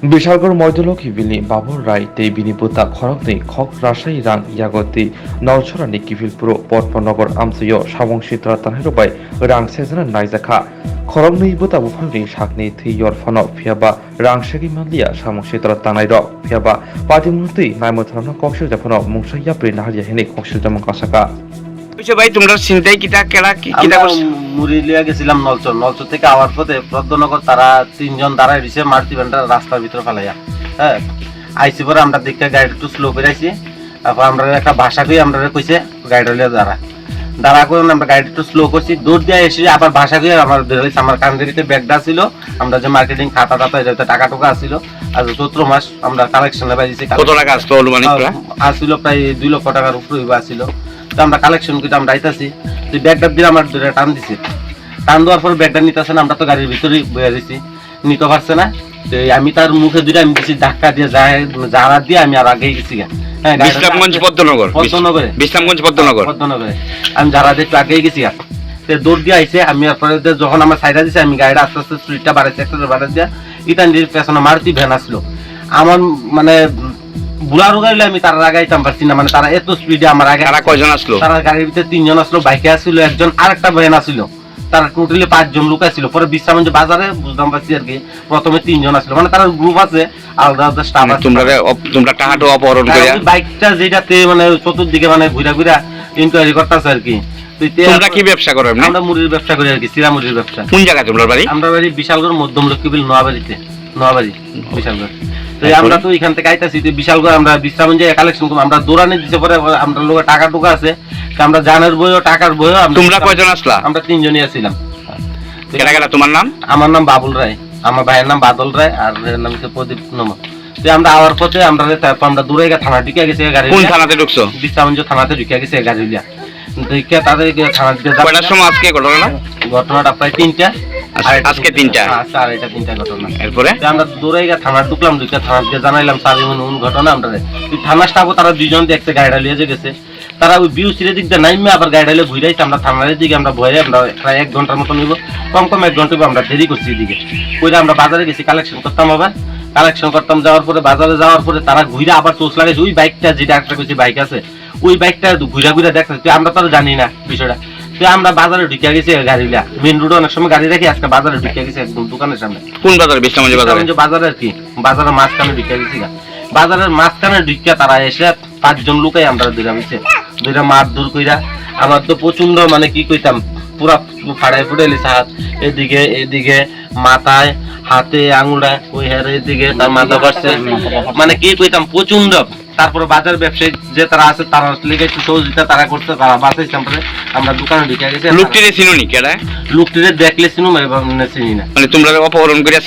বিশালগড় ময়দলকি বিলি বাবুর রায় tei bini buta khorokni khok rasai rang yagoti nalchorani kifilpuro potponnogor amsuyo samong sitra tanhirobai rang sejana naijaka khorokni buta bufangni sakni thiyor phono phiaba rang segi manlia samong sitra tanairo phiaba patimurti naimothrano koksil japhono mungsaya pri nahariya hene koksil jamong kasaka বুঝছো ভাই তোমরা চিন্তাই কিটা কেলা কি কিটা করছ মুড়ি লিয়া গেছিলাম নলচর থেকে আওয়ার পথে প্রদ্যনগর তারা তিনজন দাঁড়ায় দিছে মারতি ভ্যানটা রাস্তার ভিতরে ফেলাইয়া হ্যাঁ আইসি পরে আমরা দেখে গাড়ি একটু স্লো করে আইছি তারপর আমরা একটা ভাষা কই আমরা কইছে গাড়ি লিয়া দাঁড়া করে আমরা গাড়ি একটু স্লো করছি দৌড় দিয়ে এসে আবার ভাষা কই আমার ধরেছে আমার কান্দিতে ব্যাগটা ছিল আমরা যে মার্কেটিং খাতা এটাতে টাকা টোকা ছিল আর চৈত্র মাস আমরা কালেকশনে পাইছি কত টাকা আসলো অনুমানিক আসছিল প্রায় 2 লক্ষ টাকার উপরে আসছিল তো আমরা কালেকশন করে আমরা আইতাছি তো ব্যাগটা দিয়ে আমার ধরে টান দিছি টান দেওয়ার পর ব্যাগটা নিতেছে না আমরা তো গাড়ির ভিতরেই বয়ে দিছি নিতে পারছে না তো আমি তার মুখে দুটো আমি দিছি ধাক্কা দিয়ে জানা দিয়ে আমি আর আগেই গেছি হ্যাঁ বিশ্রামগঞ্জ পদ্মনগরে আমি যারা দেখতে আগেই গেছি তো দৌড় দিয়ে আইছে আমি পরে যখন আমার সাইডা দিছে আমি গাড়িটা আস্তে আস্তে স্পিডটা বাড়াইছি একটা বাড়াই দিয়া ইতানজির পেছনে মারুতি ভ্যান আসলো আমার মানে বুড়া রোগাইলে আমি তার আগাইতাম পারছি না মানে তারা এত স্পিডে আমার আগে তারা কয়জন আসলো তারা গাড়ির ভিতরে 3 জন আসলো বাইকে আসছিল একজন আরেকটা ভ্যান আসছিল তারা টোটালি 5 জন লোক আসছিল পরে বিশ্রামগঞ্জ বাজারে বুঝলাম পাচ্ছি আর কি প্রথমে 3 জন আসলো মানে তার গ্রুপ আছে আলাদা আলাদা স্টাফ আছে তোমরা টাকাটা অপহরণ করে বাইকটা যেটাতে মানে চতুর্দিকে মানে ঘুরা ইনকোয়ারি করতেছে আর কি তোমরা কি ব্যবসা করো আমরা মুড়ির ব্যবসা করি আর কি চিরা মুড়ির ব্যবসা কোন জায়গা তোমার বাড়ি আমরা বাড়ি বিশালগড় মধ্যম লক্ষ্মীবিল নোয়াবাড়ি বিশালগড় তো আমরা তো এখান থেকে আইতাছি তো বিশালগড় আমরা বিশ্রামগঞ্জে কালেকশন করব আমরা দৌড়ানি দিতে পরে আমরা লোকে টাকা টোকা আছে আমরা জানের বইও টাকার বইও তোমরা কয়জন আসলা আমরা 3 জনই আছিলাম কেডা কেডা তোমার নাম আমার নাম বাবুল রায় আমার ভাইয়ের নাম বাদল রায় আর এর নাম হচ্ছে প্রদীপ নম তো আমরা আওয়ার পথে আমরা তারপর আমরা দূরে থানা ঢুকে গেছি গাড়ি কোন থানাতে ঢুকছো বিশ্রামগঞ্জ থানাতে ঢুকে গেছি গাড়ি লিয়া দেখে তাদের থানা দিতে কয়টার সময় আজকে ঘটনাটা প্রায় 3টা আজকে 3টা স্যার এটা 3টা ঘটনা এরপরে আমরা দূরে থানা ঢুকলাম থানাতে জানাইলাম স্যার এমন ঘটনা আমরা থানা স্টাফও তারা 2 জন দেখতে গাড়িটা লিয়ে গেছে তারা ওই বিউসির দিকটা নাইমে আবার গাড়িটা লিয়ে ঘুরাইছে আমরা থানার দিকে আমরা ভয়ে আমরা প্রায় 1 ঘন্টার মতো নিব কম 1 ঘন্টা আমরা দেরি করছি এদিকে কইরা আমরা বাজারে গেছি কালেকশন করতাম আবার কালেকশন করতাম যাওয়ার পরে বাজারে যাওয়ার পরে তারা ঘুরে আবার চোখ লাগাইছে ওই বাইকটা যেটা একটা কইছে বাইক আছে ওই বাইকটা ঘুরা দেখতেছি আমরা তো জানি না বিষয়টা তো আমরা বাজারে ঢুকে গেছি গাড়িলা মেইন রোডে অনেক সময় গাড়ি রাখি আজকে বাজারে ঢুকে গেছি একদম দোকানের সামনে কোন বাজারে বিশ্রামগঞ্জ বাজারে আর কি বাজারের মাঝখানে ঢুকে গেছি বাজারের মাঝখানে ঢুকে তারা এসে 5 জন লোকাই আমরা দুইটা মার দূর কইরা আমার তো প্রচন্ড মানে কি কইতাম পুরা ফাড়াই ফুটাইলি হাত এদিকে মাথায় হাতে আঙুলে ওই হারে এদিকে তার মাথা পারছে মানে কি কইতাম প্রচন্ড তারপরে বাজার ব্যবসায়ী যে তারা আছে তারা লেগে একটু সহযোগিতা তারা করতে তারা বাঁচাইছে আমরা দোকানে ঢুকে গেছি লোকটিরে চিনুনি কেডা লোকটিরে দেখলে চিনুম এবং চিনি না মানে তোমরা অপহরণ করিয়া